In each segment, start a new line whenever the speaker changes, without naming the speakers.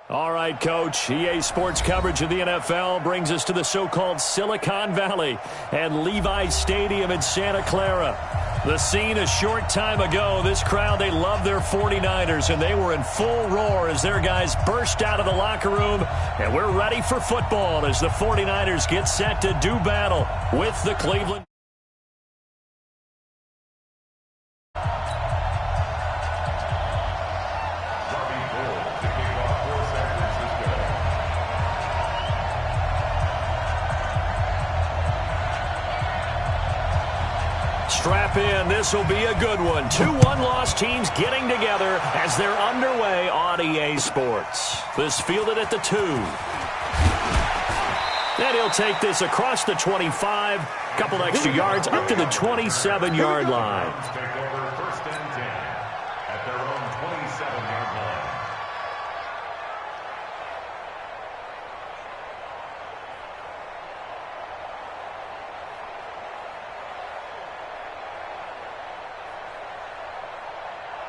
All right, Coach. EA Sports coverage of the NFL brings us to the so-called Silicon Valley and Levi's Stadium in Santa Clara. The scene a short time ago. This crowd, they love their 49ers, and they were in full roar as their guys burst out of the locker room. And we're ready for football as the 49ers get set to do battle with the Cleveland. Strap in. This will be a good one. 2 one-loss teams getting together as they're underway on EA Sports. This fielded at the 2. And he'll take this across the 25. Couple extra yards up to the 27-yard line.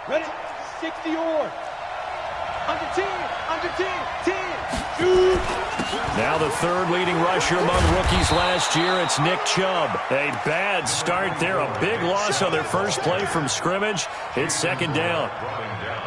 Ready? 60 or under 10, under 10, 10. Shoot.
Now the third leading rusher among rookies last year, it's Nick Chubb. A bad start there, a big loss on their first play from scrimmage. It's second down.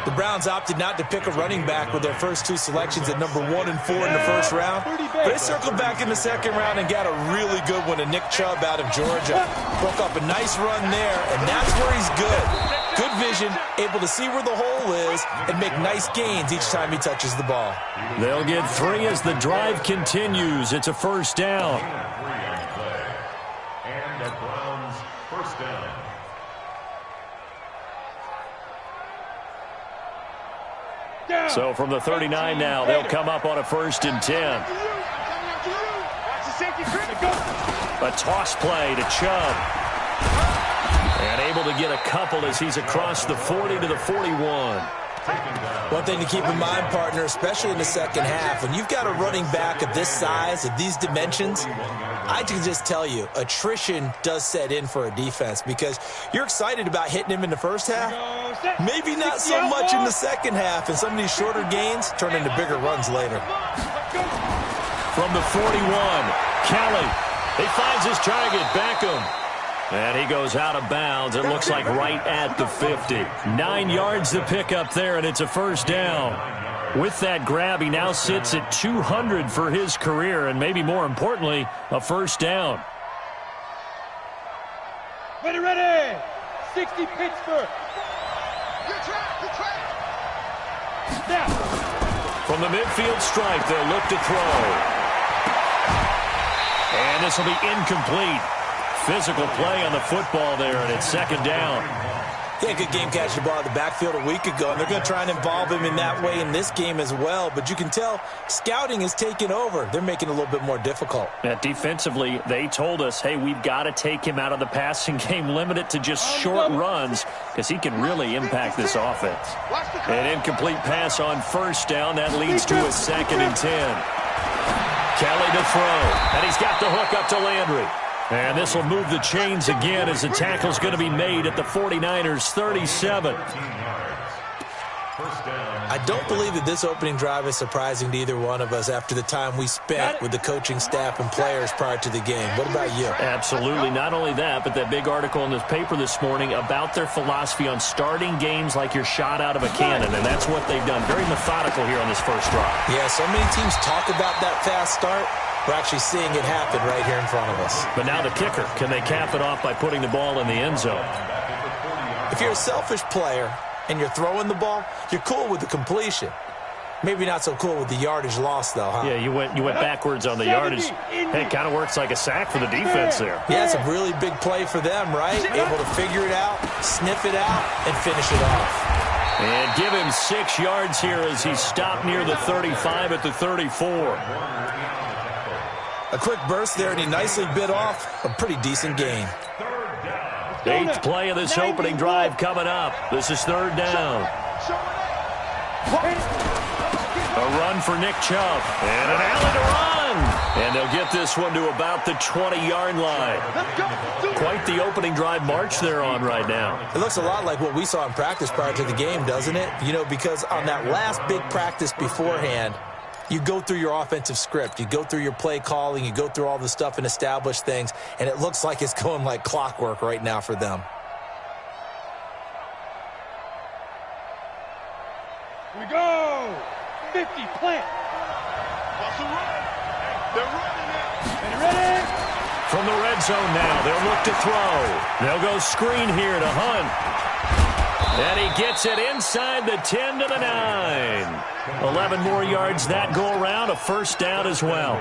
The Browns opted not to pick a running back with their first 2 selections at number 1 and 4 in the first round. But they circled back in the second round and got a really good one to Nick Chubb out of Georgia. Broke up a nice run there, and that's where he's good. Good vision, able to see where the hole is, and make nice gains each time he touches the ball.
They'll get 3 as the drive continues. It's a first down.
And the Browns first down.
So from the 39 now, they'll come up on a 1st and 10. A toss play to Chubb. And able to get a couple as he's across the 40 to the 41.
One thing to keep in mind, partner, especially in the second half, when you've got a running back of this size, of these dimensions, I can just tell you, attrition does set in for a defense because you're excited about hitting him in the first half. Maybe not so much in the second half, and some of these shorter gains turn into bigger runs later.
From the 41, Kelly. He finds his target, Beckham. And he goes out of bounds. It looks like right at the 50. 9 yards to pick up there, and it's a first down. With that grab, he now sits at 200 for his career, and maybe more importantly, a first down.
Ready, ready. 60 Pittsburgh. Snap.
From the midfield stripe, they'll look to throw. And this will be incomplete. Physical play on the football there, and it's second down.
Yeah, good game catch the ball in the backfield a week ago, and they're going to try and involve him in that way in this game as well. But you can tell scouting is taking over. They're making it a little bit more difficult.
Defensively, they told us, hey, we've got to take him out of the passing game, limit it to just short runs because he can really impact this offense. An incomplete pass on first down. That leads to a 2nd and 10. Kelly to throw, and he's got the hook up to Landry. And this will move the chains again as the tackle's going to be made at the 49ers' 37.
I don't believe that this opening drive is surprising to either one of us after the time we spent with the coaching staff and players prior to the game. What about you?
Absolutely. Not only that, but that big article in this paper this morning about their philosophy on starting games like you're shot out of a cannon, and that's what they've done. Very methodical here on this first drive.
Yeah, so many teams talk about that fast start. We're actually seeing it happen right here in front of us.
But now the kicker. Can they cap it off by putting the ball in the end zone?
If you're a selfish player and you're throwing the ball, you're cool with the completion. Maybe not so cool with the yardage loss, though, huh?
Yeah, you went backwards on the yardage. Hey, it kind of works like a sack for the defense there.
Yeah, it's a really big play for them, right? Able to figure it out, sniff it out, and finish it off.
And give him 6 yards here as he stopped near the 35 at the 34.
A quick burst there, and he nicely bit off a pretty decent gain.
8th play of this opening drive coming up. This is 3rd down. A run for Nick Chubb. And an alley to run. And they'll get this one to about the 20-yard line. Quite the opening drive march they're on right now.
It looks a lot like what we saw in practice prior to the game, doesn't it? You know, because on that last big practice beforehand, you go through your offensive script. You go through your play calling. You go through all the stuff and establish things. And it looks like it's going like clockwork right now for them.
Here we go. 50, plant.
They're running it.
And ready?
From the red zone now, they'll look to throw. They'll go screen here to Hunt. And he gets it inside the 10 to the 9. 11 more yards that go around, a first down as well.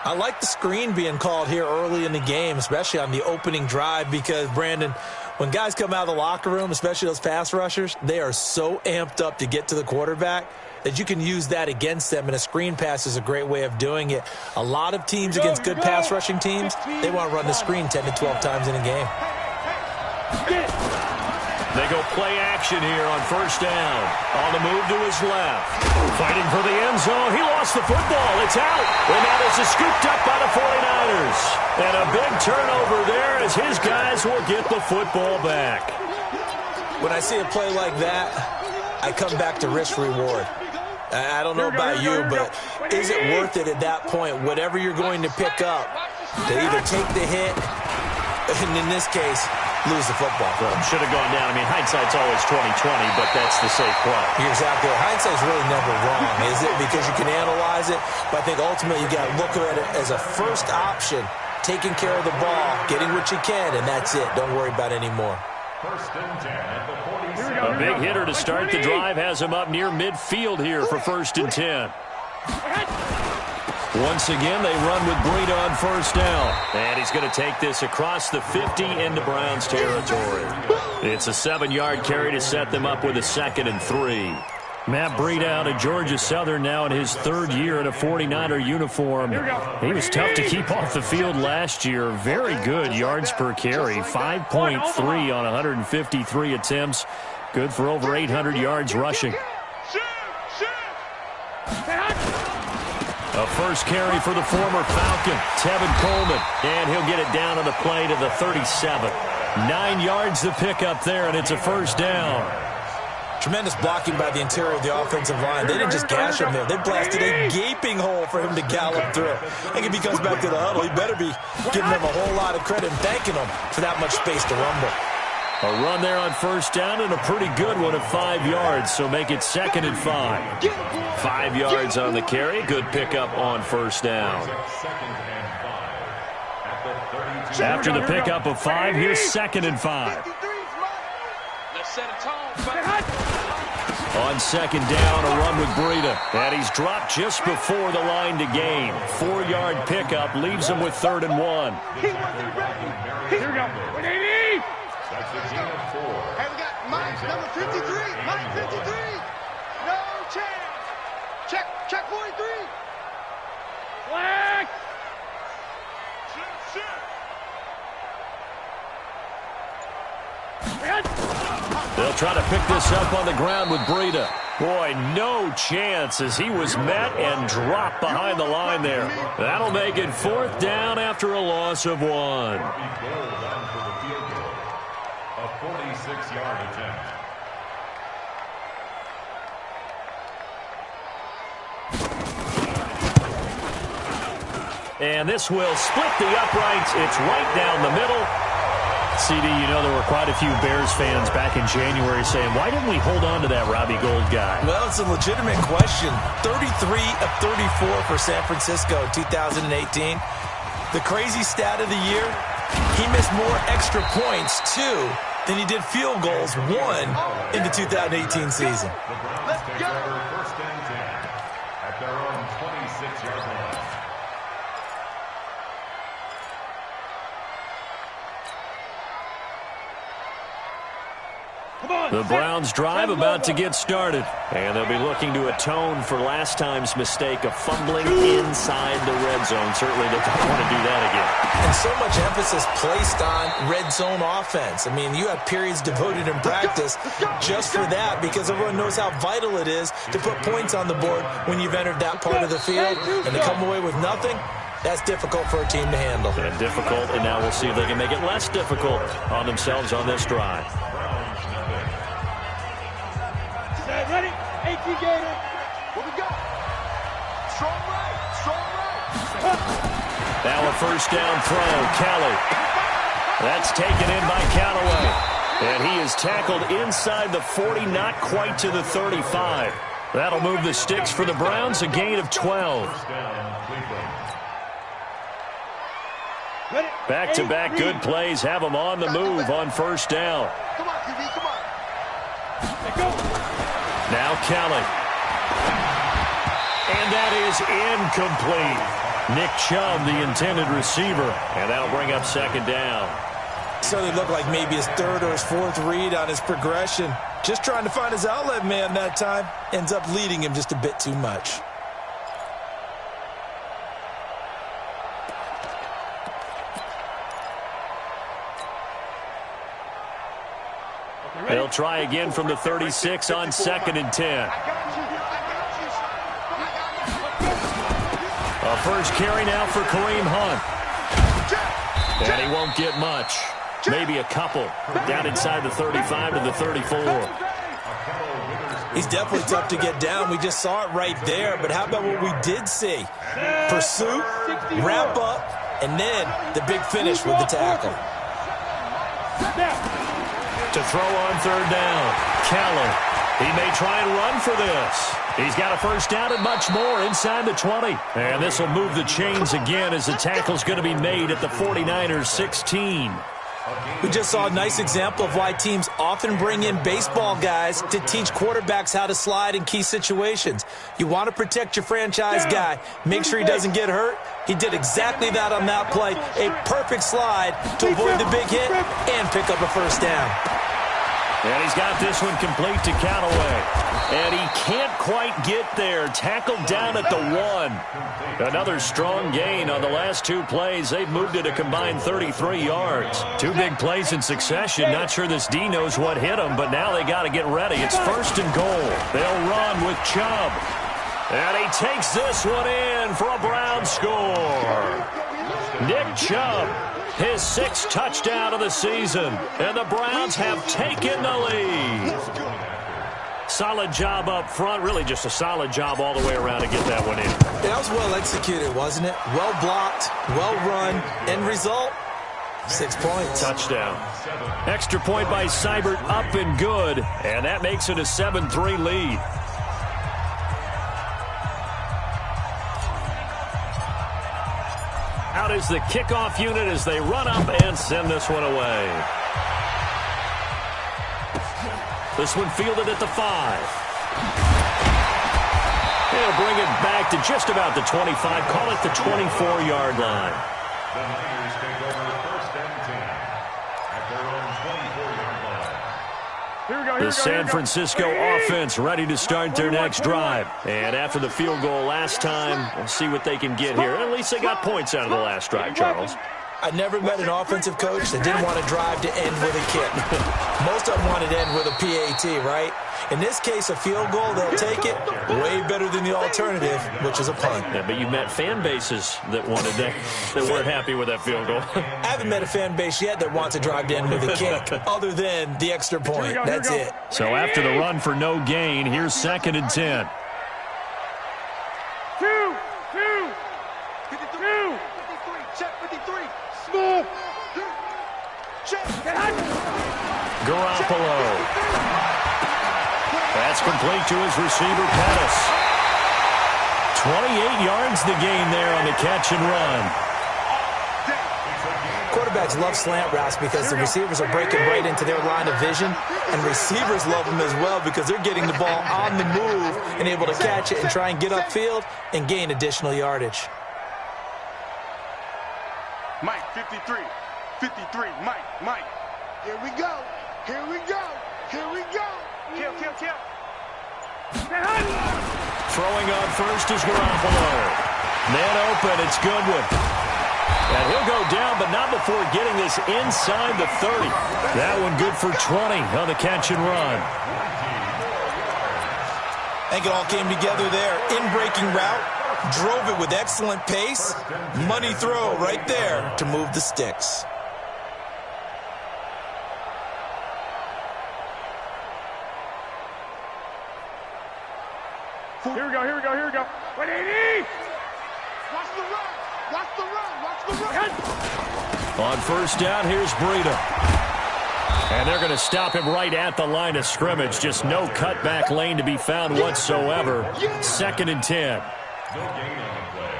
I like the screen being called here early in the game, especially on the opening drive, because, Brandon, when guys come out of the locker room, especially those pass rushers, they are so amped up to get to the quarterback that you can use that against them, and a screen pass is a great way of doing it. A lot of teams against good pass rushing teams, they want to run the screen 10 to 12 times in a game.
They go play action here on first down. On the move to his left. Fighting for the end zone. He lost the football. It's out. And that is scooped up by the 49ers. And a big turnover there as his guys will get the football back.
When I see a play like that, I come back to risk-reward. I don't know about you, but is it worth it at that point, whatever you're going to pick up, to either take the hit, and in this case, lose the football?
Should have gone down. I mean, hindsight's always 20/20, but that's the safe play.
You're exactly right. Hindsight's really never wrong, is it? Because you can analyze it, but I think ultimately you got to look at it as a first option, taking care of the ball, getting what you can, and that's it. Don't worry about it anymore.
First and 10 at the 47.
A big hitter to start the drive has him up near midfield here for first and 10. Once again, they run with Breida on first down. And he's going to take this across the 50 into Browns territory. It's a 7-yard carry to set them up with a 2nd and 3. Matt Breida out of Georgia Southern now in his 3rd year in a 49er uniform. He was tough to keep off the field last year. Very good yards per carry, 5.3 on 153 attempts. Good for over 800 yards rushing. A first carry for the former Falcon, Tevin Coleman. And he'll get it down on the play to the 37. 9 yards to pick up there, and it's a first down.
Tremendous blocking by the interior of the offensive line. They didn't just gash him there. They blasted a gaping hole for him to gallop through. I think if he comes back to the huddle, he better be giving them a whole lot of credit and thanking them for that much space to rumble.
A run there on first down and a pretty good one at 5 yards, so make it 2nd and 5. 5 yards on the carry. Good pickup on first down. After the pickup of 5, here's 2nd and 5.
Let's set a tone.
On second down, a run with Breida. And he's dropped just before the line to gain. 4-yard pickup leaves him with 3rd and 1.
Here we go. What do you need?
That's the gain of 4.
Hey, we got Mike, number 53. Mike 53. No chance. Check 43.
Flag.
They'll try to pick this up on the ground with Breida. Boy, no chance as he was met and dropped behind the line there. That'll make it 4th down after a loss of 1.
A 46-yard attempt.
And this will split the uprights. It's right down the middle. CD, you know there were quite a few Bears fans back in January saying, why didn't we hold on to that Robbie Gould guy?
Well, it's a legitimate question. 33 of 34 for San Francisco in 2018. The crazy stat of the year, he missed more extra points, too, than he did field goals, 1 in the 2018 season.
The Browns take over first and 10 at their own 26-yard line.
The Browns drive about to get started. And they'll be looking to atone for last time's mistake of fumbling inside the red zone. Certainly they don't want to do that again.
And so much emphasis placed on red zone offense. I mean, you have periods devoted in practice just for that because everyone knows how vital it is to put points on the board when you've entered that part of the field. And to come away with nothing, that's difficult for a team to handle.
And difficult, and now we'll see if they can make it less difficult on themselves on this drive.
Ready? 18 Gator. What we got?
Now a first down throw. Kelly. That's taken in by Callaway. And he is tackled inside the 40, not quite to the 35. That'll move the sticks for the Browns, a gain of 12. Back-to-back good plays have them on the move on first down.
Come on, QB, come on.
Now Kelly. And that is incomplete. Nick Chubb, the intended receiver. And that'll bring up second down.
Certainly looked like maybe his third or his fourth read on his progression. Just trying to find his outlet man that time. Ends up leading him just a bit too much.
They'll try again from the 36 on 2nd and 10. A first carry now for Kareem Hunt. And he won't get much. Maybe a couple. Down inside the 35 to the 34.
He's definitely tough to get down. We just saw it right there. But how about what we did see? Pursuit, wrap up, and then the big finish with the tackle.
To throw on third down. Kelly. He may try and run for this. He's got a first down and much more inside the 20. And this will move the chains again as the tackle's going to be made at the 49ers 16.
We just saw a nice example of why teams often bring in baseball guys to teach quarterbacks how to slide in key situations. You want to protect your franchise guy. Make sure he doesn't get hurt. He did exactly that on that play. A perfect slide to avoid the big hit and pick up a first down.
And he's got this one complete to Callaway. And he can't quite get there. Tackled down at the 1. Another strong gain on the last two plays. They've moved it a combined 33 yards. Two big plays in succession. Not sure this D knows what hit him, but now they got to get ready. It's first and goal. They'll run with Chubb. And he takes this one in for a Brown score. Nick Chubb. His 6th touchdown of the season. And the Browns have taken the lead. Solid job up front. Really just a solid job all the way around to get that one in.
That was well executed, wasn't it? Well blocked, well run. End result, 6 points.
Touchdown. Extra point by Seibert, up and good. And that makes it a 7-3 lead. Out is the kickoff unit as they run up and send this one away. This one fielded at the 5. They'll bring it back to just about the 25. Call it the 24-yard line.
The Niners take over first and 10 at their own 24-yard line.
The San Francisco offense ready to start their next drive. And after the field goal last time, we'll see what they can get here. At least they got points out of the last drive, Charles.
I never met an offensive coach that didn't want to drive to end with a kick. Most of them wanted to end with a PAT, right? In this case, a field goal, they'll take it. Way better than the alternative, which is a punt.
Yeah, but you met fan bases that wanted that weren't happy with that field goal.
I haven't met a fan base yet that wants to drive to end with a kick, other than the extra point. That's it.
So after the run for no gain, here's 2nd and 10.
2.
53. Check 53. Small. Check.
Garoppolo. That's complete to his receiver, Pettis. 28 yards the gain there on the catch and run.
Quarterbacks love slant routes because the receivers are breaking right into their line of vision, and receivers love them as well because they're getting the ball on the move and able to catch it and try and get upfield and gain additional yardage.
Mike, 53. 53. Mike. Here we go. Here we go. Here we go. Kill.
Throwing on first is Garoppolo. Man open, it's Goodwin. And he'll go down, but not before getting this inside the 30. That one good for 20 on the catch and run.
I think it all came together there. In-breaking route, drove it with excellent pace. Money throw right there to move the sticks.
Here we go. 180.
Watch the run. Watch the run. Watch the run.
On first down, here's Breida. And they're going to stop him right at the line of scrimmage. Just no cutback lane to be found whatsoever. 2nd and 10.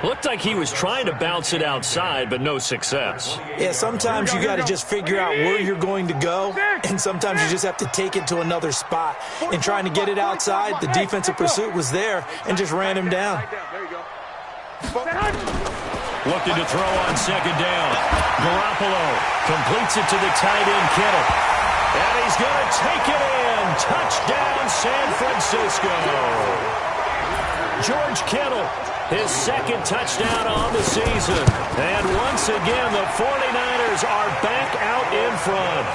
Looked like he was trying to bounce it outside, but no success.
Yeah, sometimes you got to just figure out where you're going to go, and sometimes you just have to take it to another spot. And trying to get it outside, the defensive pursuit was there and just ran him down.
Looking to throw on 2nd down. Garoppolo completes it to the tight end, Kittle. And he's going to take it in. Touchdown, San Francisco. George Kittle, his 2nd touchdown on the season. And once again, the 49ers are back out in front.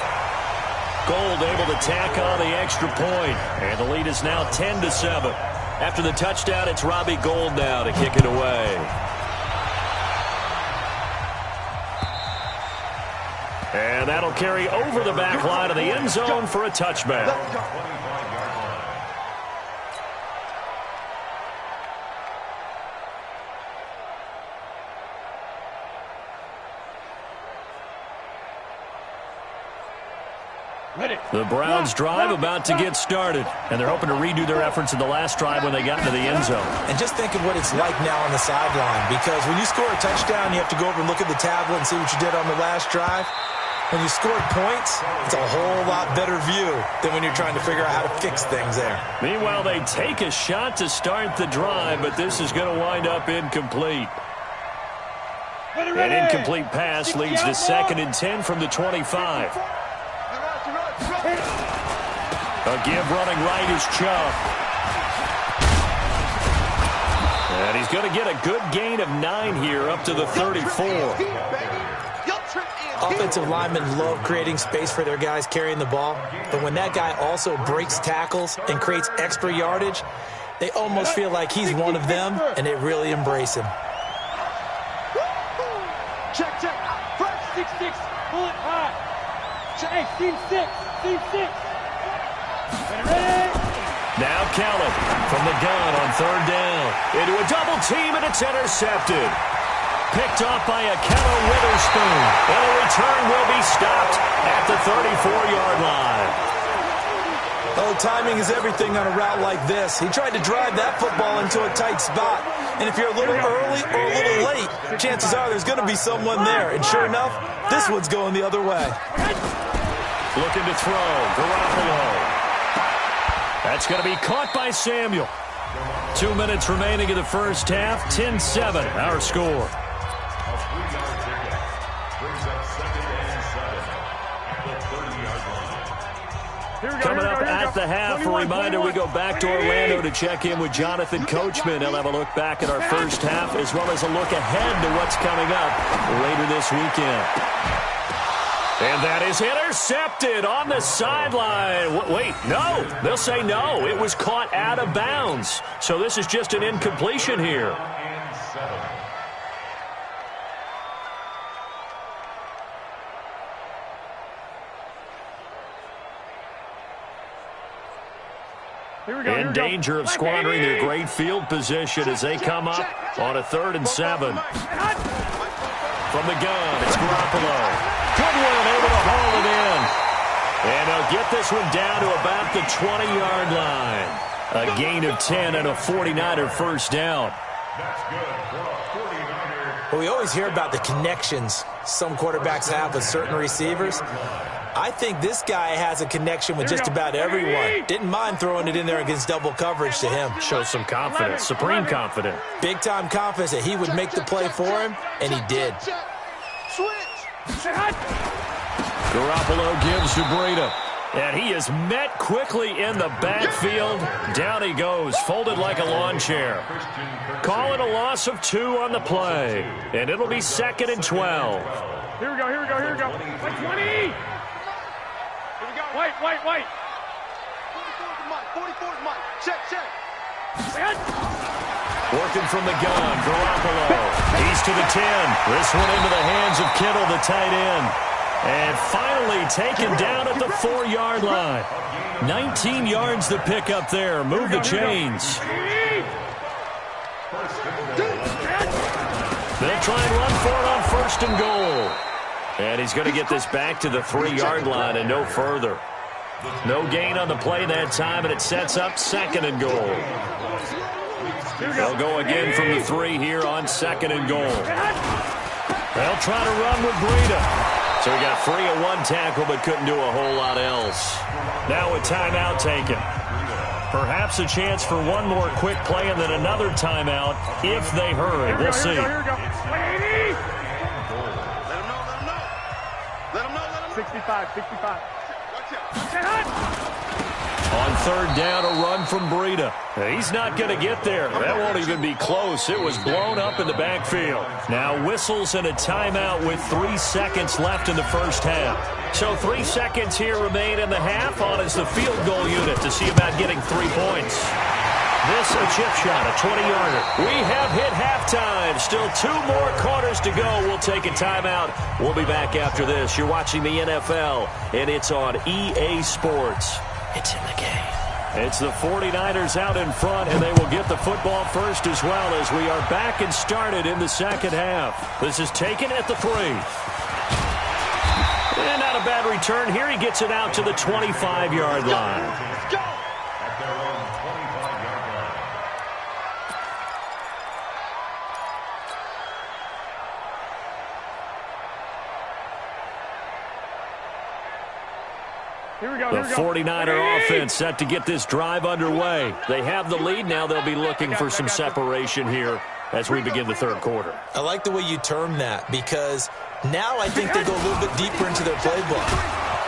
Gold able to tack on the extra point. And the lead is now 10-7. After the touchdown, it's Robbie Gould now to kick it away. And that'll carry over the back line of the end zone for a touchback. The Browns drive about to get started, and they're hoping to redo their efforts in the last drive when they got into the end zone.
And just think of what it's like now on the sideline, because when you score a touchdown, you have to go over and look at the tablet and see what you did on the last drive. When you score points, it's a whole lot better view than when you're trying to figure out how to fix things there.
Meanwhile, they take a shot to start the drive, but this is going to wind up incomplete. An incomplete pass leads to 2nd and 10 from the 25. A give running right is Chubb. And he's going to get a good gain of 9 here up to the 34.
Offensive linemen love creating space for their guys carrying the ball, but when that guy also breaks tackles and creates extra yardage, they almost feel like he's one of them, and they really embrace him.
Check. Fresh 6-6. Pull it high. Hey, team 6. Ready?
Now Kellen from the gun on 3rd down. Into a double team, and it's intercepted. Picked off by Akello Witherspoon. And the return will be stopped at the 34-yard line.
Oh, timing is everything on a route like this. He tried to drive that football into a tight spot. And if you're a little early or a little late, chances are there's going to be someone there. And sure enough, this one's going the other way.
Looking to throw. Garoppolo. That's going to be caught by Samuel. 2 minutes remaining in the first half. 10-7, our score. Coming up at the half, a reminder, we go back to Orlando to check in with Jonathan Coachman. He'll have a look back at our first half as well as a look ahead to what's coming up later this weekend. And that is intercepted on the sideline. Wait, no. They'll say no. It was caught out of bounds. So this is just an incompletion here. In danger of squandering their great field position as they come up on a 3rd and 7. From the gun, it's Garoppolo. Goodwin able to haul it in. And they'll get this one down to about the 20-yard line. A gain of 10 and a 49er first down.
Well, we always hear about the connections some quarterbacks have with certain receivers. I think this guy has a connection with just about everyone. Didn't mind throwing it in there against double coverage to him.
Shows some confidence, supreme confidence.
Big-time confidence that he would make the play for him, and he did.
Garoppolo gives to Breida. And he is met quickly in the backfield. Down he goes, folded like a lawn chair. Call it a loss of 2 on the play. And it'll be 2nd and 12.
Here we go. 20! White.
44's Mike. Check.
Working from the gun, Garoppolo. He's to the 10. This one into the hands of Kittle, the tight end. And finally taken down at the 4-yard line. 19 yards to pick up there. Move the chains. They'll try and run for it on 1st and goal. And he's going to get this back to the 3-yard line and no further. No gain on the play that time, and it sets up 2nd and goal. They'll go again from the 3 here on 2nd and goal. They'll try to run with Breida. So he got free of 1 tackle but couldn't do a whole lot else. Now a timeout taken. Perhaps a chance for one more quick play and then another timeout if they hurry. We'll see.
Here we go. 65.
On 3rd down, a run from Breida. He's not going to get there. That won't even be close. It was blown up in the backfield. Now whistles and a timeout with 3 seconds left in the 1st half. So 3 seconds here remain in the half. On is the field goal unit to see about getting 3 points. This a chip shot, a 20-yarder. We have hit halftime. Still 2 more quarters to go. We'll take a timeout. We'll be back after this. You're watching the NFL, and it's on EA Sports. It's in the game. It's the 49ers out in front, and they will get the football first as well as we are back and started in the 2nd half. This is taken at the 3. And not a bad return here. He gets it out to the 25-yard line.
At their own 25-yard line.
Here we go.
The 49er offense set to get this drive underway. They have the lead. Now they'll be looking for some separation here as we begin the 3rd quarter.
I like the way you term that because now I think they go a little bit deeper into their playbook.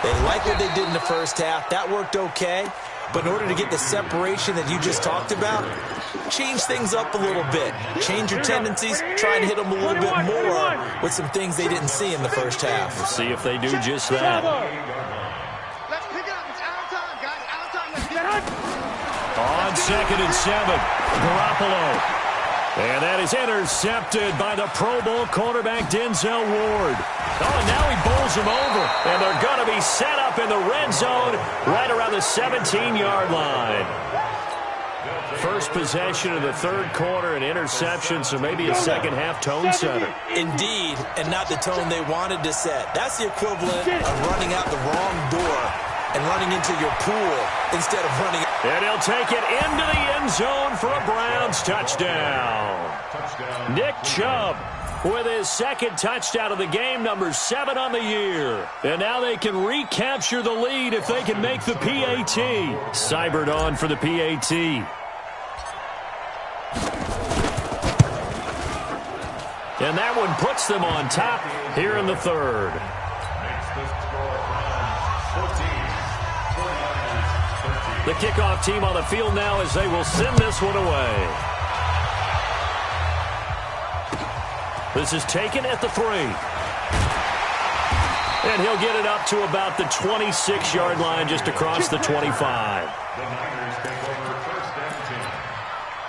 They like what they did in the 1st half. That worked okay. But in order to get the separation that you just talked about, change things up a little bit. Change your tendencies. Try and hit them a little bit more with some things they didn't see in the 1st half.
We'll see if they do just that.
Let's pick it up. It's our time, guys. Our time. Let's get it.
On 2nd and 7, Garoppolo. And that is intercepted by the Pro Bowl cornerback Denzel Ward. Oh, and now he bowls him over. And they're going to be set up in the red zone right around the 17-yard line. First possession of the 3rd quarter, an interception, so maybe a 2nd half tone setter.
Indeed, and not the tone they wanted to set. That's the equivalent of running out the wrong door and running into your pool instead of running.
And he'll take it into the end zone for a Browns touchdown. Nick Chubb with his 2nd touchdown of the game, number 7 on the year. And now they can recapture the lead if they can make the PAT. Seibert on for the PAT. And that one puts them on top here in the 3rd. The kickoff team on the field now as they will send this one away. This is taken at the 3. And he'll get it up to about the 26-yard line just across the 25.
The Niners take over 1st and 10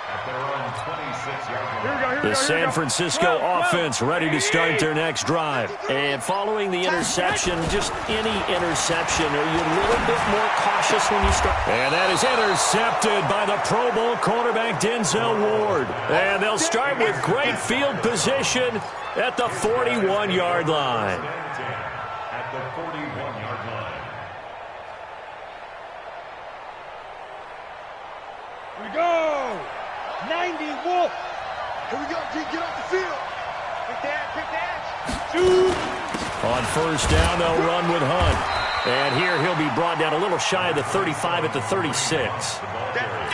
at their own 26-yard line.
The San Francisco offense ready to start their next drive. And following the interception, just any interception, are you a little bit more cautious when you start? And that is intercepted by the Pro Bowl cornerback Denzel Ward. And they'll start with great field position at the 41-yard line.
At the 41-yard line.
Here we go. 90 Wolf.
Here we go. Get off the field. Pick that.
Shoot.
On 1st down, they'll run with Hunt. And here he'll be brought down a little shy of the 35 at the 36.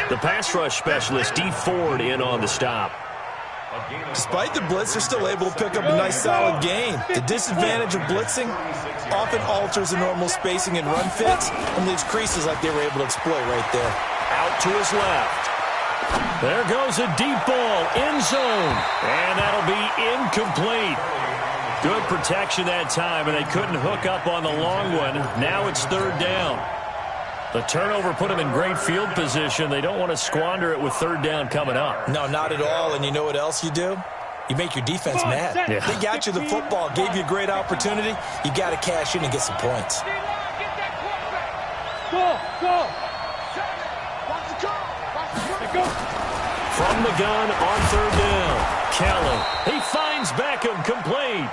The pass rush specialist, D. Ford, in on the stop.
Despite the blitz, they're still able to pick up a nice solid gain. The disadvantage of blitzing often alters the normal spacing and run fits and leaves creases like they were able to exploit right there.
Out to his left. There goes a deep ball, end zone, and that'll be incomplete. Good protection that time, and they couldn't hook up on the long one. Now it's 3rd down. The turnover put them in great field position. They don't want to squander it with 3rd down coming up.
No, not at all, and you know what else you do? You make your defense mad.
Yeah.
They got you the football, gave you a great opportunity. You got to cash in and get some points.
Go.
From the gun on 3rd down, Kelly. He finds finds Beckham, complete.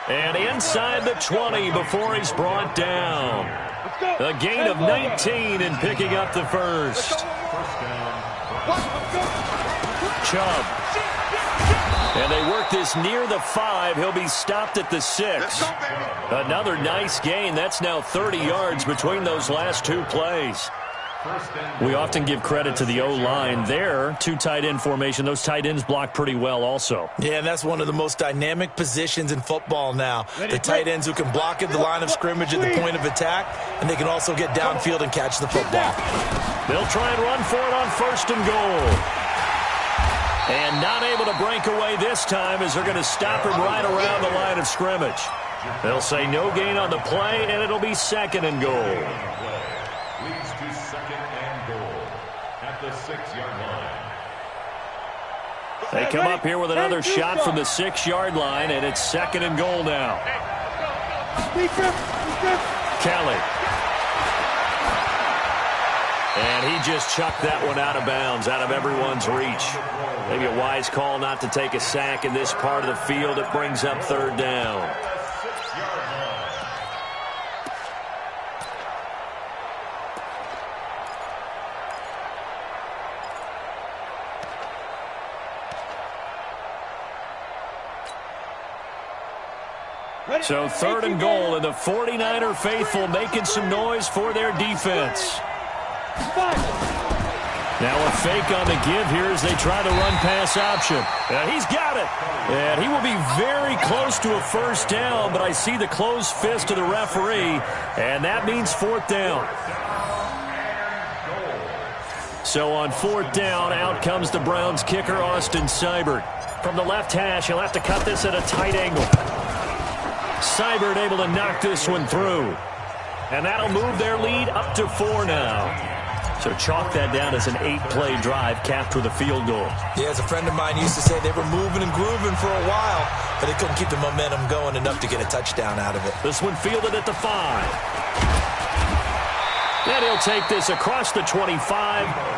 And inside the 20 before he's brought down. A gain of 19 and picking up the first. Chubb. And they work this near the 5. He'll be stopped at the 6. Another nice gain. That's now 30 yards between those last two plays. We often give credit to the O-line there. Two tight end formation. Those tight ends block pretty well also.
Yeah, and that's one of the most dynamic positions in football now. The tight ends who can block at the line of scrimmage at the point of attack, and they can also get downfield and catch the football.
They'll try and run for it on 1st and goal. And not able to break away this time as they're going to stop him right around the line of scrimmage. They'll say no gain on the play, and it'll be 2nd and goal.
Leads to 2nd and goal at the 6-yard line.
They come up here with another shot from the 6-yard line, and it's 2nd and goal now. Kelly. And he just chucked that one out of bounds, out of everyone's reach. Maybe a wise call not to take a sack in this part of the field. It brings up 3rd down. So 3rd and goal, and the 49er faithful making some noise for their defense. Now a fake on the give here as they try the run-pass option. And he's got it. And he will be very close to a 1st down, but I see the closed fist of the referee, and that means 4th down. So on 4th down, out comes the Browns kicker, Austin Seibert. From the left hash, he'll have to cut this at a tight angle. Seibert able to knock this one through. And that'll move their lead up to 4 now. So chalk that down as an 8-play drive capped with a field goal. Yeah, as a friend of mine used to say, they were moving and grooving for a while, but they couldn't keep the momentum going enough to get a touchdown out of it. This one fielded at the 5. And he'll take this across the 25,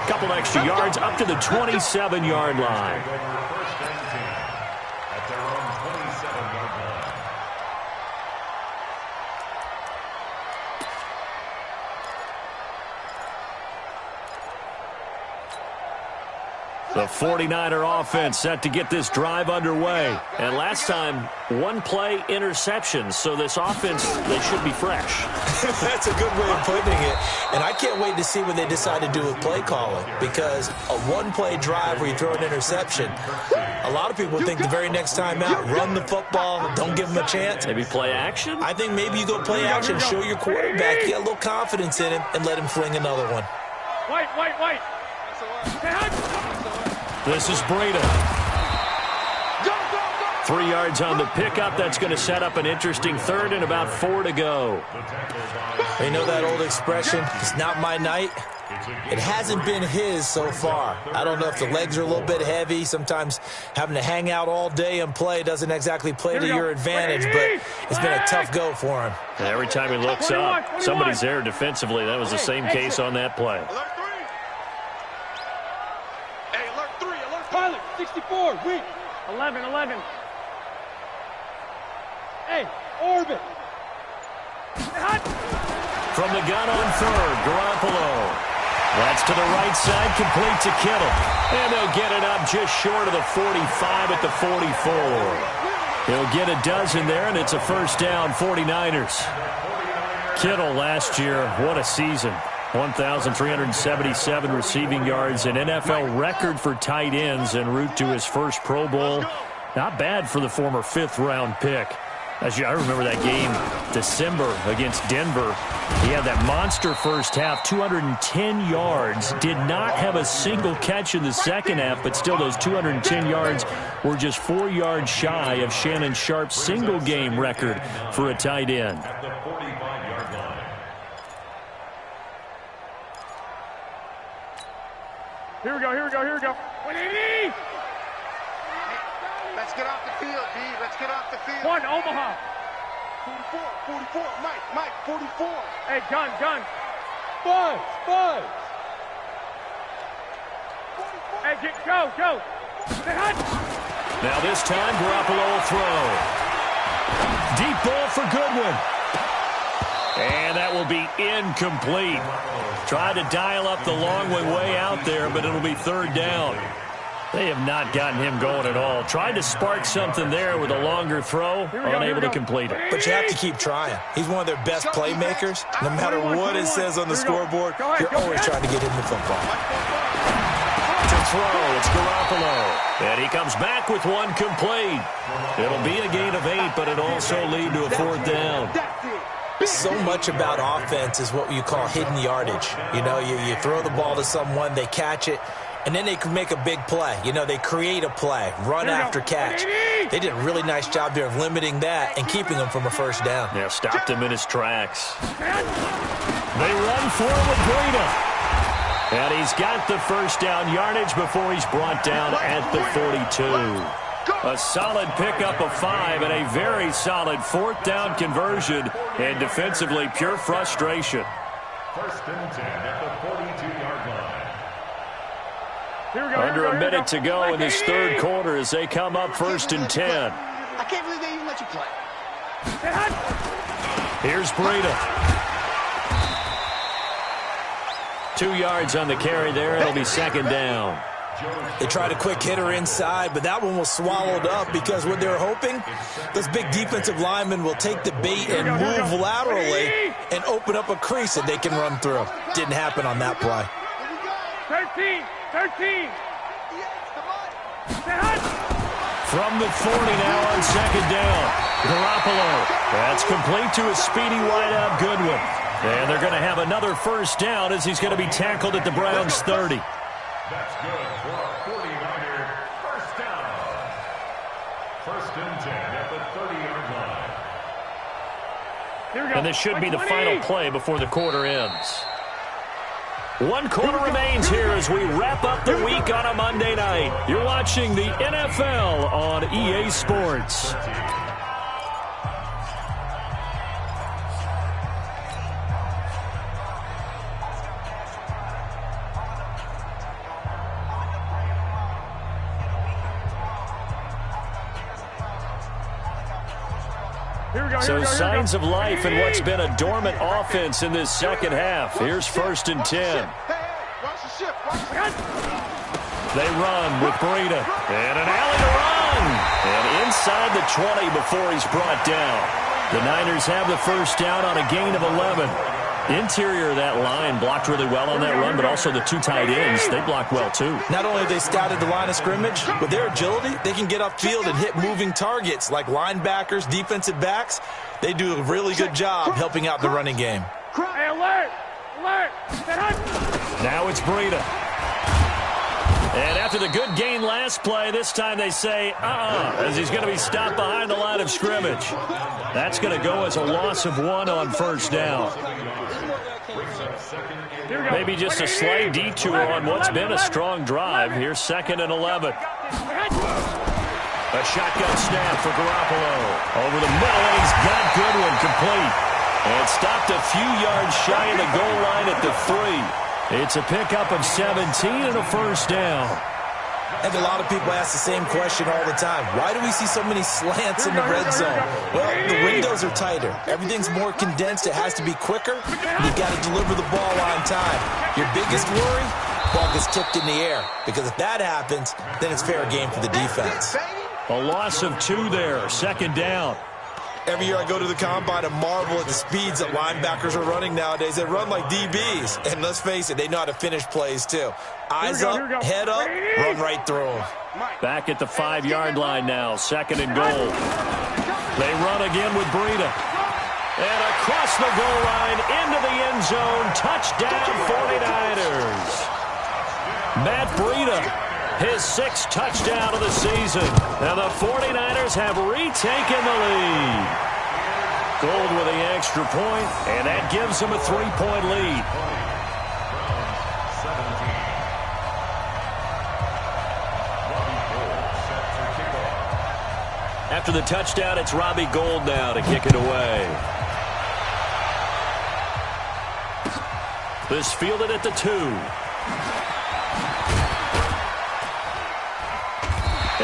couple extra yards up to the 27-yard line. The 49er offense set to get this drive underway. And last time, 1-play interception. So this offense, they should be fresh. That's a good way of putting it. And I can't wait to see what they decide to do with play calling. Because a 1-play drive where you throw an interception, a lot of people think the very next time out, run the football, don't give them a chance. Maybe play action? I think maybe you go play action, show your quarterback, get a little confidence in him, and let him fling another one.
Wait.
This is Breida. 3 yards on the pickup. That's going to set up an interesting 3rd and about 4 to go. You know that old expression, it's not my night? It hasn't been his so far. I don't know if the legs are a little bit heavy. Sometimes having to hang out all day and play doesn't exactly play to your advantage, but it's been a tough go for him. And every time he looks up, somebody's there defensively. That was the same case on that play.
64, weak. 11. Hey, orbit.
From the gun on 3rd, Garoppolo. That's to the right side, complete to Kittle. And they'll get it up just short of the 45 at the 44. He'll get a dozen there, and it's a 1st down, 49ers. Kittle last year, what a season. 1,377 receiving yards, an NFL record for tight ends en route to his first Pro Bowl. Not bad for the former 5th-round pick. I remember that game, December, against Denver. He had that monster first half, 210 yards. Did not have a single catch in the second half, but still those 210 yards were just 4 yards shy of Shannon Sharp's single-game record for a tight end.
Here we go. 180!
Let's get off the field, D. Let's get off the field.
1, Omaha.
44. Mike, 44.
Hey, gun. Buzz. Hey, go.
Now this time, Garoppolo will throw. Deep ball for Goodwin. And that will be incomplete. Tried to dial up the long way out there, but it'll be third down. They have not gotten him going at all. Tried to spark something there with a longer throw, unable to complete it.
But you have to keep trying. He's one of their best playmakers. No matter what it says on the scoreboard, you're always trying to get him the football.
To throw, it's Garoppolo. And he comes back with one complete. It'll be a gain of 8, but it'll also lead to a fourth down.
So much about offense is what you call hidden yardage. You know, you throw the ball to someone, they catch it, and then they can make a big play. You know, they create a play, run after catch. They did a really nice job there of limiting that and keeping him from a first down.
Yeah, stopped him in his tracks. They run for it with Breida. And he's got the first down yardage before he's brought down at the 42. A solid pickup of 5 and a very solid fourth down conversion, and defensively pure frustration.
First and 10 at the 42-yard line.
Under a minute to go in this third quarter as they come up first and 10.
I can't believe they even let you play.
Here's Breida. 2 yards on the carry there. It'll be second down.
They tried a quick hitter inside, but that one was swallowed up because what they're hoping, those big defensive linemen will take the bait and move laterally and open up a crease that they can run through. Didn't happen on that play.
13.
From the 40 now on second down. Garoppolo. That's complete to a speedy wideout Goodwin. And they're going to have another first down as he's going to be tackled at the Browns' 30.
That's good for a 49er first down. First and 10 at the 30-yard line.
And this should be the final play before the quarter ends. 1 quarter remains here as we wrap up the week on a Monday night. You're watching the NFL on EA Sports. So signs of life in what's been a dormant offense in this second half. Here's first and 10. They run with Breida. And an alley to run. And inside the 20 before he's brought down. The Niners have the first down on a gain of 11. Interior of that line blocked really well on that run, but also the 2 tight ends, they blocked well too.
Not only have they scouted the line of scrimmage, with their agility, they can get upfield and hit moving targets like linebackers, defensive backs. They do a really good job helping out the running game.
Hey, alert!
Now it's Breida. And after the good gain last play, this time they say, as he's going to be stopped behind the line of scrimmage. That's going to go as a loss of 1 on first down. Maybe just a slight detour on what's been a strong drive. Here's second and 11. A shotgun snap for Garoppolo. Over the middle, and he's got Goodwin complete. And stopped a few yards shy of the goal line at the 3. It's a pickup of 17 and a first down.
And a lot of people ask the same question all the time. Why do we see so many slants in the red zone? Well, the windows are tighter. Everything's more condensed. It has to be quicker. You've got to deliver the ball on time. Your biggest worry, ball gets tipped in the air. Because if that happens, then it's fair game for the defense.
A loss of 2 there, second down.
Every year I go to the combine and marvel at the speeds that linebackers are running nowadays. They run like DBs. And let's face it, they know how to finish plays too. Eyes up, head up, run right through them.
Back at the 5-yard line now, second and goal. They run again with Breida. And across the goal line, into the end zone, touchdown 49ers. Matt Breida, his 6th touchdown of the season. Now the 49ers have retaken the lead. Gold with the extra point, and that gives them a 3-point lead. After the touchdown, it's Robbie Gould now to kick it away. This fielded at the 2.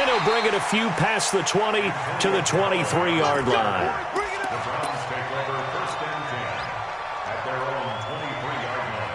Into He'll bring it a few past the 20 to the 23-yard line.
The Browns take over 1st and 10 at their own 23-yard line.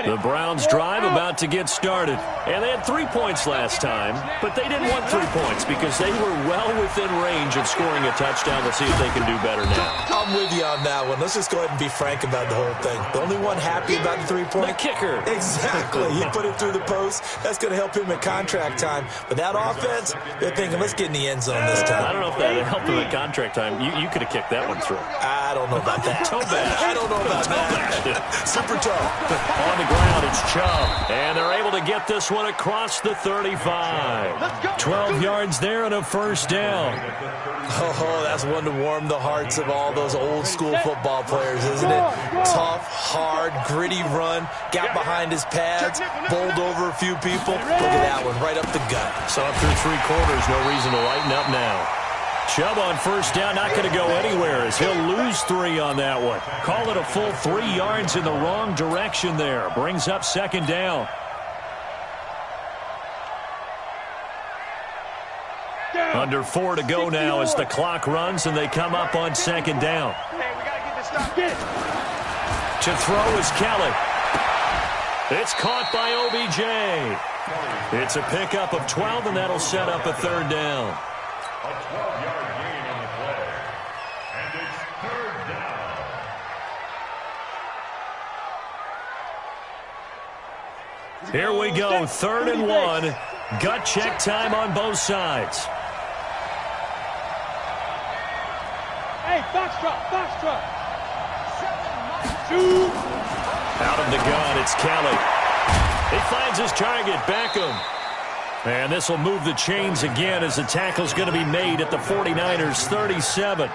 The Browns drive about to get started. And they had 3 points last time, but they didn't want 3 points because they were well within range of scoring a touchdown. Let's see if they can do better now.
I'm with you on that one. Let's just go ahead and be frank about the whole thing. The only one happy about the 3-point?
The kicker.
Exactly. He put it through the post. That's going to help him at contract time. But that offense, they're thinking, let's get in the end zone this time.
I don't know if that helped him at contract time. You could have kicked that one through.
I don't know about that.
Toe bash.
I don't know about that. Super tough.
On the ground, it's Chubb. And they're able to get this one across the 35. 12 yards there and a first down.
Oh, that's one to warm the hearts of all those old-school football players, isn't it? Tough, hard, gritty run, got behind his pads, bowled over a few people. Look at that one, right up the gut.
So up through 3 quarters, no reason to lighten up now. Chubb on first down, not going to go anywhere as he'll lose 3 on that one. Call it a full 3 yards in the wrong direction there. Brings up 2nd down. Under 4 to go now as the clock runs and they come up on 2nd down. To throw is Kelly. It's caught by OBJ. It's a pickup of 12 and that'll set up a 3rd down.
A 12-yard gain on the play. And it's 3rd down.
Here we go, 3rd and 1. Gut check time on both sides.
Hey, foxtrot. Shoot.
Out of the gun, it's Kelly. He finds his target, Beckham. And this will move the chains again as the tackle's going to be made at the 49ers' 37.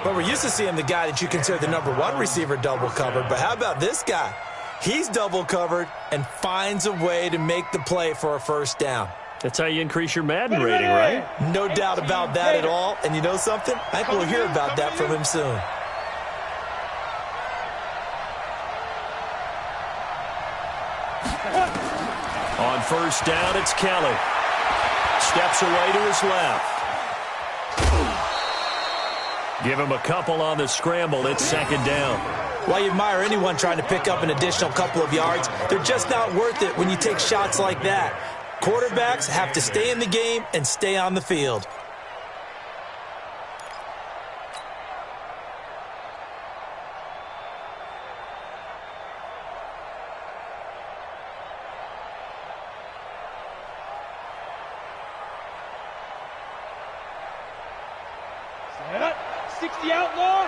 But we're used to seeing the guy that you consider the number 1 receiver double covered. But how about this guy? He's double covered and finds a way to make the play for a first down.
That's how you increase your Madden rating, right?
No doubt about that at all. And you know something? I think we'll hear about that from him soon.
On first down, it's Kelly. Steps away to his left. Give him a couple on the scramble. It's 2nd down.
While you admire anyone trying to pick up an additional couple of yards, they're just not worth it when you take shots like that. Quarterbacks have to stay in the game and stay on the field.
Set up. 60 outlaw.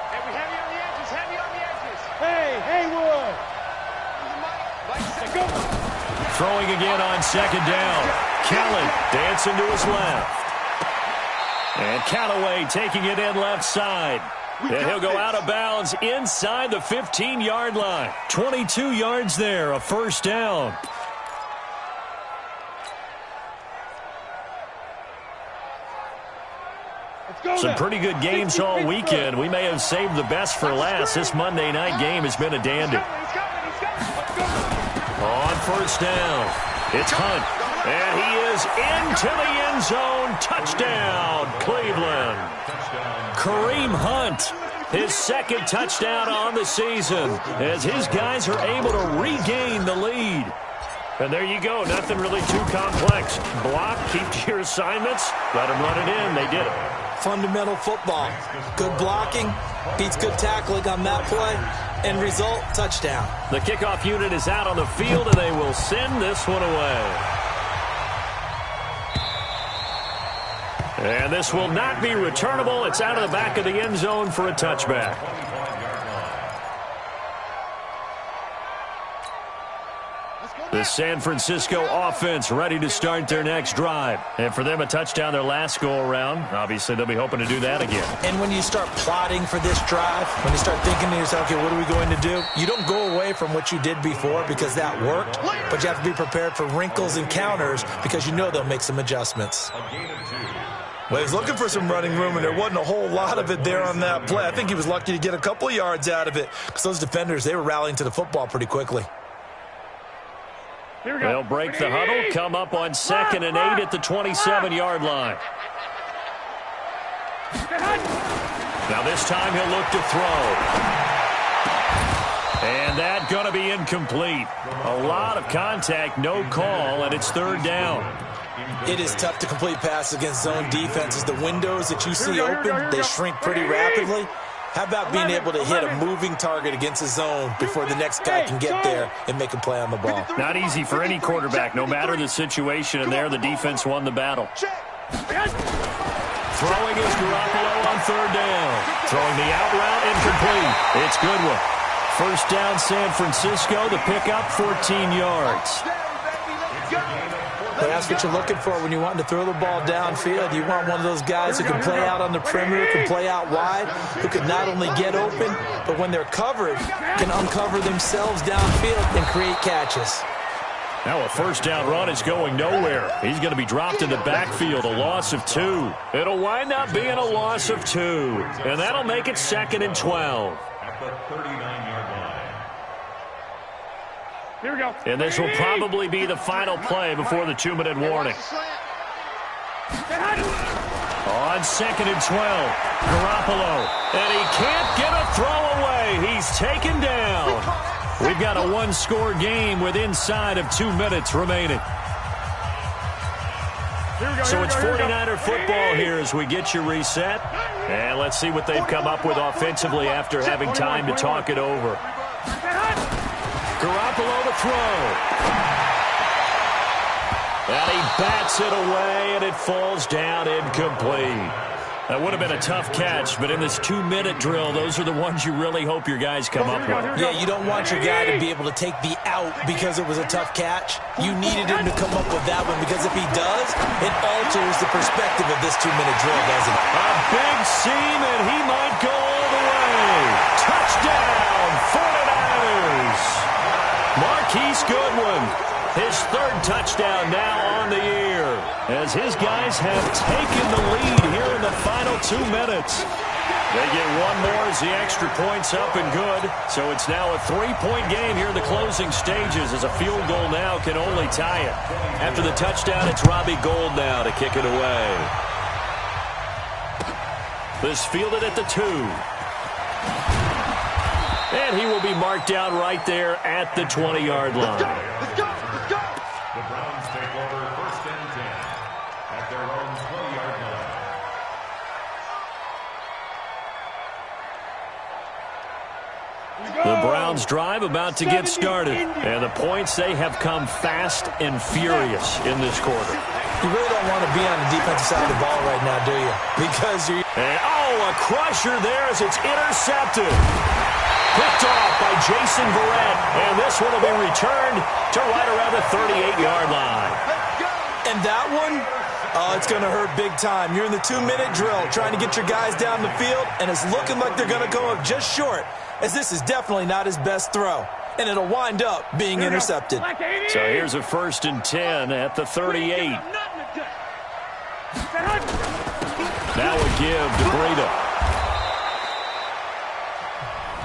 Hey, we heavy on the edges,
Hey, Haywood. Go.
Throwing again on 2nd down. Kelly dancing to his left. And Callaway taking it in left side. And he'll go out of bounds inside the 15-yard line. 22 yards there, a first down. Some pretty good games all weekend. We may have saved the best for last. This Monday night game has been a dandy. On first down, it's Hunt. And he is into the end zone. Touchdown, Cleveland. Kareem Hunt, his 2nd touchdown on the season as his guys are able to regain the lead. And there you go. Nothing really too complex. Block, keep to your assignments, let them run it in. They did it.
Fundamental football. Good blocking beats good tackling on that play. End result, touchdown.
The kickoff unit is out on the field, and they will send this one away. And this will not be returnable. It's out of the back of the end zone for a touchback. The San Francisco offense ready to start their next drive. And for them, a touchdown their last go-around. Obviously, they'll be hoping to do that again.
And when you start plotting for this drive, when you start thinking to yourself, okay, what are we going to do? You don't go away from what you did before because that worked, but you have to be prepared for wrinkles and counters because you know they'll make some adjustments.
A gain of 2.
Well, he's looking for some running room, and there wasn't a whole lot of it there on that play. I think he was lucky to get a couple of yards out of it because those defenders, they were rallying to the football pretty quickly.
They'll break the huddle, come up on 2nd and 8 at the 27-yard line. Now this time he'll look to throw. And that's going to be incomplete. A lot of contact, no call, and it's 3rd down.
It is tough to complete passes against zone defenses. The windows that you see open, they shrink pretty rapidly. How about being able to hit a moving target against a zone before the next guy can get there and make a play on the ball?
Not easy for any quarterback, no matter the situation, and there the defense won the battle. Throwing is Garoppolo on 3rd down. Throwing the out route, incomplete. It's Goodwin. 1st down, San Francisco. The pickup, 14 yards.
But that's what you're looking for when you want to throw the ball downfield. You want one of those guys who can play out on the perimeter, can play out wide, who can not only get open, but when they're covered, can uncover themselves downfield and create catches.
Now a 1st down run is going nowhere. He's going to be dropped in the backfield, a loss of 2. It'll wind up being a loss of 2, and that'll make it 2nd and 12.
At the 39-yard line.
Here we go.
And this will probably be the final play before the 2-minute warning. On 2nd and 12, Garoppolo, and he can't get a throw away. He's taken down. We've got a 1-score game with inside of 2 minutes remaining. So it's 49er football here as we get you reset. And let's see what they've come up with offensively after having time to talk it over. Garoppolo to throw. And he bats it away, and it falls down incomplete. That would have been a tough catch, but in this 2-minute drill, those are the ones you really hope your guys come up with.
Yeah, you don't want your guy to be able to take the out because it was a tough catch. You needed him to come up with that one because if he does, it alters the perspective of this 2-minute drill, doesn't it?
A big seam, and he might go all the way. Touchdown, 49ers. Marquise Goodwin, his 3rd touchdown now on the year, as his guys have taken the lead here in the final 2 minutes. They get one more as the extra point's up and good. So it's now a 3-point game here in the closing stages, as a field goal now can only tie it. After the touchdown, it's Robbie Gould now to kick it away. This fielded at the 2. And he will be marked down right there at the 20-yard line.
Let's go.
The Browns take over 1st and 10 at their own 20-yard line.
The Browns drive about to get started. And the points, they have come fast and furious in this quarter.
You really don't want to be on the defensive side of the ball right now, do you? Because you're...
And, a crusher there as it's intercepted. Picked off by Jason Verrett, and this one will be returned to right around the 38-yard line.
And that one, it's going to hurt big time. You're in the 2-minute drill trying to get your guys down the field, and it's looking like they're going to go up just short, as this is definitely not his best throw. And it'll wind up being intercepted.
So here's a 1st and 10 at the 38. Now a give to Breida.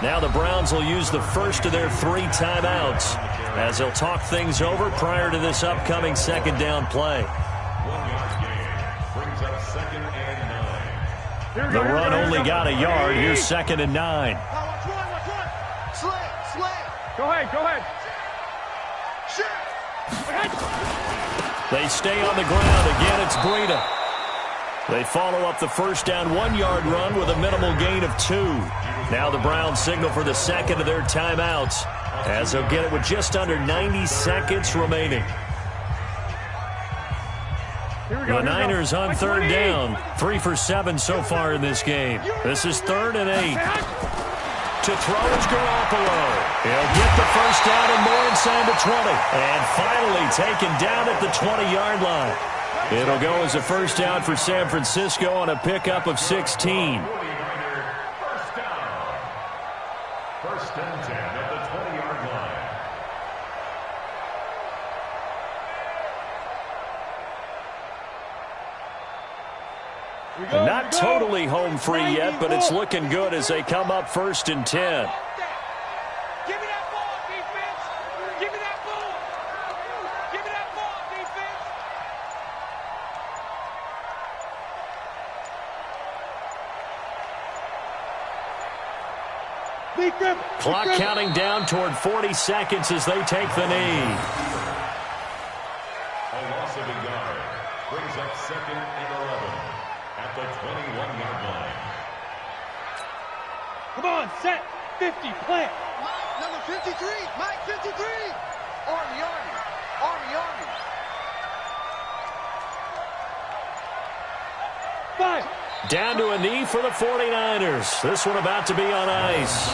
Now the Browns will use the first of their 3 timeouts as they'll talk things over prior to this upcoming 2nd down play.
1-yard gain brings up 2nd and 9.
The run only got a yard. Here's 2nd and 9.
Watch one. Slant.
Go ahead.
Shit.
They stay on the ground. Again, it's Breida. They follow up the 1st down 1-yard run with a minimal gain of 2. Now the Browns signal for the 2nd of their timeouts, as they'll get it with just under 90 seconds remaining. The Niners on 3rd down, 3 for 7 so far in this game. This is 3rd and 8. To throw is Garoppolo. He'll get the 1st down and more inside the 20. And finally taken down at the 20-yard line. It'll go as a 1st down for San Francisco on a pickup of 16.
1st and 10 at the 20-yard line.
Not totally home free yet, but it's looking good as they come up 1st and 10.
Give me that ball, defense. Give me that ball. Give me that ball, defense.
Clock counting down toward 40 seconds as they take the knee.
A loss of a yard brings up 2nd and 11 at the 21-yard line.
Come on, set. 50, plant.
Number 53, Mike 53. Army. Army.
5.
Down to a knee for the 49ers. This one about to be on ice.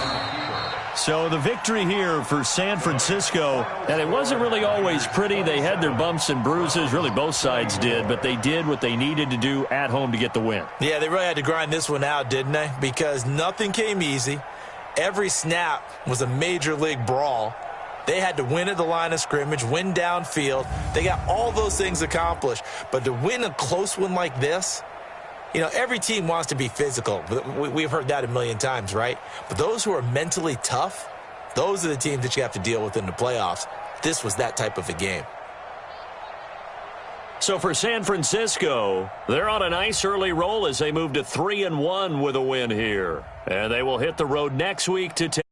So the victory here for San Francisco, and it wasn't really always pretty. They had their bumps and bruises. Really, both sides did, but they did what they needed to do at home to get the win.
Yeah, they really had to grind this one out, didn't they? Because nothing came easy. Every snap was a major league brawl. They had to win at the line of scrimmage, win downfield. They got all those things accomplished. But to win a close one like this, you know, every team wants to be physical. We've heard that a million times, right? But those who are mentally tough, those are the teams that you have to deal with in the playoffs. This was that type of a game.
So for San Francisco, they're on a nice early roll as they move to 3-1 with a win here. And they will hit the road next week to take